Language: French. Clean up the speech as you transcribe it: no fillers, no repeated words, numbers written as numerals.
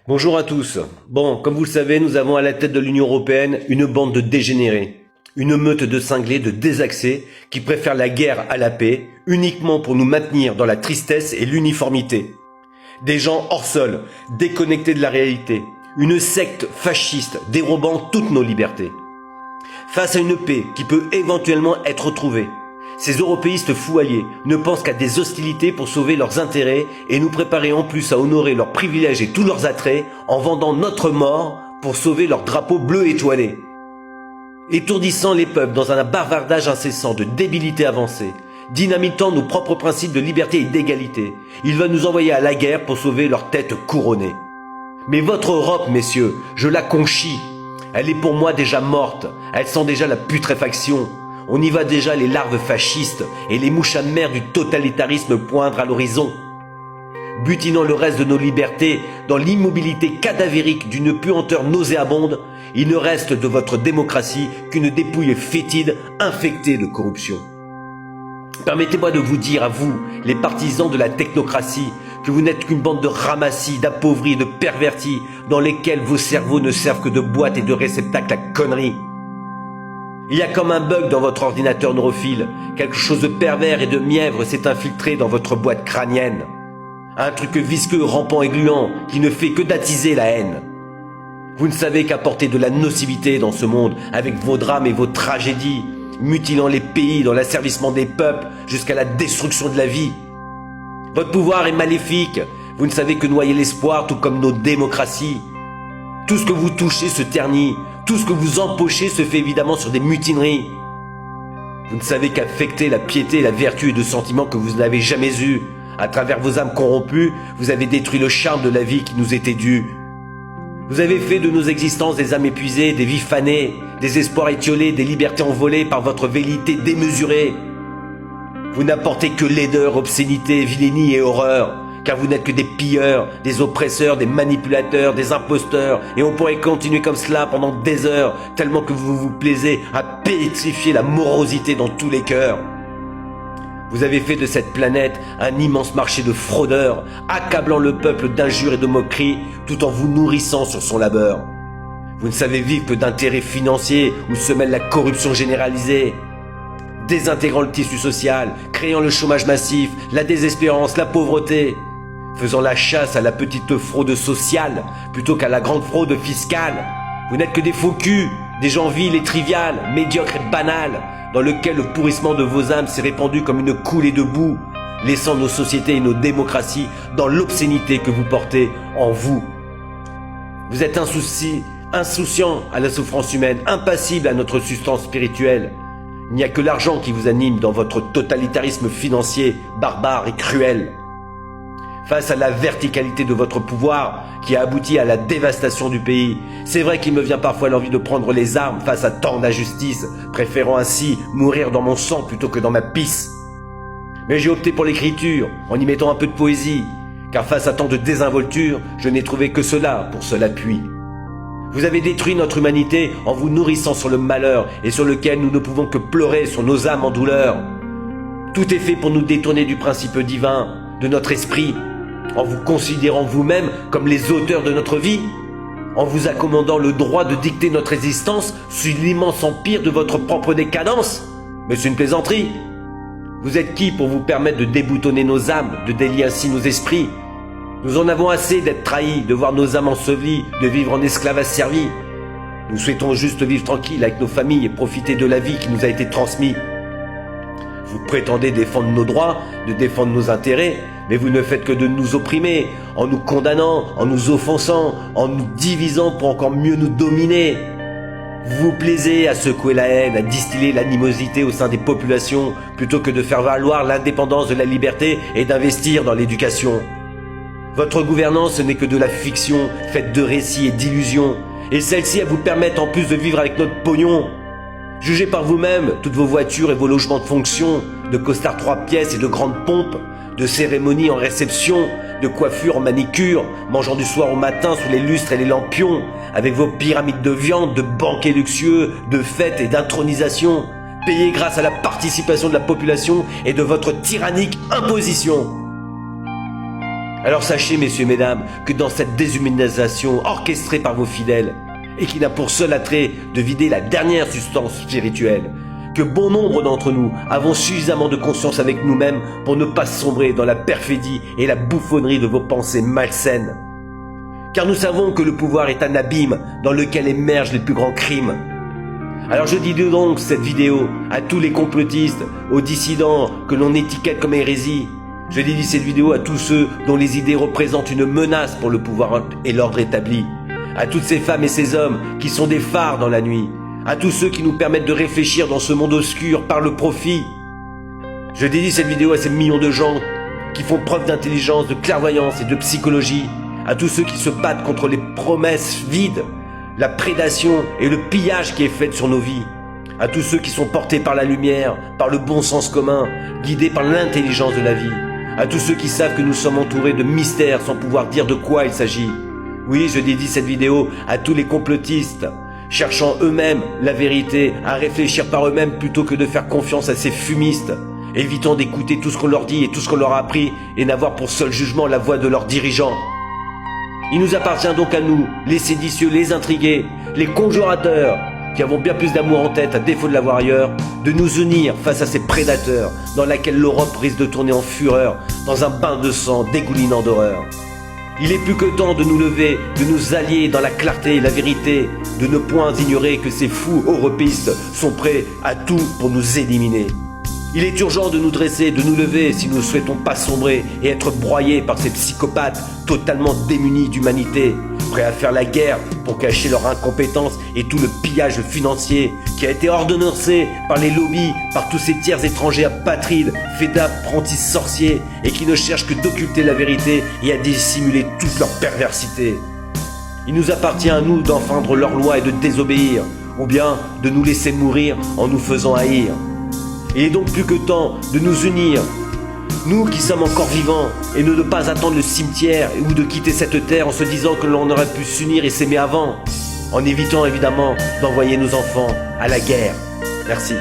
Bonjour à tous. Bon, comme vous le savez, nous avons à la tête de l'Union européenne une bande de dégénérés. Une meute de cinglés, de désaxés, qui préfèrent la guerre à la paix, uniquement pour nous maintenir dans la tristesse et l'uniformité. Des gens hors sol, déconnectés de la réalité. Une secte fasciste dérobant toutes nos libertés. Face à une paix qui peut éventuellement être retrouvée, ces européistes fous alliés ne pensent qu'à des hostilités pour sauver leurs intérêts et nous préparer en plus à honorer leurs privilèges et tous leurs attraits en vendant notre mort pour sauver leur drapeau bleu étoilé. Étourdissant les peuples dans un bavardage incessant de débilité avancée, dynamitant nos propres principes de liberté et d'égalité, ils veulent nous envoyer à la guerre pour sauver leur tête couronnée. Mais votre Europe, messieurs, je la conchis. Elle est pour moi déjà morte, elle sent déjà la putréfaction. On y voit déjà les larves fascistes et les mouches amères du totalitarisme poindre à l'horizon. Butinant le reste de nos libertés dans l'immobilité cadavérique d'une puanteur nauséabonde, il ne reste de votre démocratie qu'une dépouille fétide infectée de corruption. Permettez-moi de vous dire à vous, les partisans de la technocratie, que vous n'êtes qu'une bande de ramassis, d'appauvris et de pervertis dans lesquels vos cerveaux ne servent que de boîte et de réceptacle à conneries. Il y a comme un bug dans votre ordinateur neurophile, quelque chose de pervers et de mièvre s'est infiltré dans votre boîte crânienne. Un truc visqueux, rampant et gluant qui ne fait que d'attiser la haine. Vous ne savez qu'apporter de la nocivité dans ce monde avec vos drames et vos tragédies, mutilant les pays dans l'asservissement des peuples jusqu'à la destruction de la vie. Votre pouvoir est maléfique, vous ne savez que noyer l'espoir tout comme nos démocraties. Tout ce que vous touchez se ternit, tout ce que vous empochez se fait évidemment sur des mutineries. Vous ne savez qu'affecter la piété, la vertu et de sentiments que vous n'avez jamais eus. À travers vos âmes corrompues, vous avez détruit le charme de la vie qui nous était due. Vous avez fait de nos existences des âmes épuisées, des vies fanées, des espoirs étiolés, des libertés envolées par votre vérité démesurée. Vous n'apportez que laideur, obscénité, vilainie et horreur, car vous n'êtes que des pilleurs, des oppresseurs, des manipulateurs, des imposteurs, et on pourrait continuer comme cela pendant des heures, tellement que vous vous plaisez à pétrifier la morosité dans tous les cœurs. Vous avez fait de cette planète un immense marché de fraudeurs, accablant le peuple d'injures et de moqueries, tout en vous nourrissant sur son labeur. Vous ne savez vivre que d'intérêts financiers où se mêle la corruption généralisée, désintégrant le tissu social, créant le chômage massif, la désespérance, la pauvreté, faisant la chasse à la petite fraude sociale plutôt qu'à la grande fraude fiscale. Vous n'êtes que des faux culs, des gens vils et triviales, médiocres et banals, dans lequel le pourrissement de vos âmes s'est répandu comme une coulée de boue, laissant nos sociétés et nos démocraties dans l'obscénité que vous portez en vous. Vous êtes insouciant à la souffrance humaine, impassible à notre substance spirituelle. Il n'y a que l'argent qui vous anime dans votre totalitarisme financier, barbare et cruel. Face à la verticalité de votre pouvoir qui a abouti à la dévastation du pays, c'est vrai qu'il me vient parfois l'envie de prendre les armes face à tant d'injustice, préférant ainsi mourir dans mon sang plutôt que dans ma pisse. Mais j'ai opté pour l'écriture, en y mettant un peu de poésie, car face à tant de désinvolture, je n'ai trouvé que cela pour seul appui. Vous avez détruit notre humanité en vous nourrissant sur le malheur et sur lequel nous ne pouvons que pleurer sur nos âmes en douleur. Tout est fait pour nous détourner du principe divin, de notre esprit, en vous considérant vous-même comme les auteurs de notre vie, en vous accommodant le droit de dicter notre existence sous l'immense empire de votre propre décadence. Mais c'est une plaisanterie. Vous êtes qui pour vous permettre de déboutonner nos âmes, de délier ainsi nos esprits? Nous en avons assez d'être trahis, de voir nos âmes ensevelies, de vivre en esclaves asservis. Nous souhaitons juste vivre tranquille avec nos familles et profiter de la vie qui nous a été transmise. Vous prétendez défendre nos droits, de défendre nos intérêts, mais vous ne faites que de nous opprimer, en nous condamnant, en nous offensant, en nous divisant pour encore mieux nous dominer. Vous vous plaisez à secouer la haine, à distiller l'animosité au sein des populations, plutôt que de faire valoir l'indépendance de la liberté et d'investir dans l'éducation. Votre gouvernance n'est que de la fiction, faite de récits et d'illusions, et celle-ci vous permettent en plus de vivre avec notre pognon. Jugez par vous-même toutes vos voitures et vos logements de fonction, de costards 3 pièces et de grandes pompes, de cérémonies en réception, de coiffures en manicure, mangeant du soir au matin sous les lustres et les lampions, avec vos pyramides de viande, de banquets luxueux, de fêtes et d'intronisation, payés grâce à la participation de la population et de votre tyrannique imposition. Alors sachez, messieurs et mesdames, que dans cette déshumanisation orchestrée par vos fidèles, et qui n'a pour seul attrait de vider la dernière substance spirituelle, que bon nombre d'entre nous avons suffisamment de conscience avec nous-mêmes pour ne pas sombrer dans la perfidie et la bouffonnerie de vos pensées malsaines. Car nous savons que le pouvoir est un abîme dans lequel émergent les plus grands crimes. Alors je dis donc cette vidéo à tous les complotistes, aux dissidents que l'on étiquette comme hérésie. Je dédie cette vidéo à tous ceux dont les idées représentent une menace pour le pouvoir et l'ordre établi. À toutes ces femmes et ces hommes qui sont des phares dans la nuit. À tous ceux qui nous permettent de réfléchir dans ce monde obscur par le profit. Je dédie cette vidéo à ces millions de gens qui font preuve d'intelligence, de clairvoyance et de psychologie. À tous ceux qui se battent contre les promesses vides, la prédation et le pillage qui est fait sur nos vies. À tous ceux qui sont portés par la lumière, par le bon sens commun, guidés par l'intelligence de la vie. À tous ceux qui savent que nous sommes entourés de mystères sans pouvoir dire de quoi il s'agit. Oui, je dédie cette vidéo à tous les complotistes, cherchant eux-mêmes la vérité, à réfléchir par eux-mêmes plutôt que de faire confiance à ces fumistes, évitant d'écouter tout ce qu'on leur dit et tout ce qu'on leur a appris et n'avoir pour seul jugement la voix de leurs dirigeants. Il nous appartient donc à nous, les séditieux, les intrigués, les conjurateurs, qui avons bien plus d'amour en tête à défaut de l'avoir ailleurs, de nous unir face à ces prédateurs dans laquelle l'Europe risque de tourner en fureur dans un bain de sang dégoulinant d'horreur. Il est plus que temps de nous lever, de nous allier dans la clarté et la vérité, de ne point ignorer que ces fous europistes sont prêts à tout pour nous éliminer. Il est urgent de nous dresser, de nous lever si nous ne souhaitons pas sombrer et être broyés par ces psychopathes totalement démunis d'humanité, prêts à faire la guerre pour cacher leur incompétence et tout le pillage financier qui a été ordonnancé par les lobbies, par tous ces tiers étrangers apatrides, faits d'apprentis sorciers et qui ne cherchent que d'occulter la vérité et à dissimuler toute leur perversité. Il nous appartient à nous d'enfreindre leurs lois et de désobéir, ou bien de nous laisser mourir en nous faisant haïr. Il est donc plus que temps de nous unir, nous qui sommes encore vivants, et ne pas attendre le cimetière ou de quitter cette terre en se disant que l'on aurait pu s'unir et s'aimer avant, en évitant évidemment d'envoyer nos enfants à la guerre. Merci.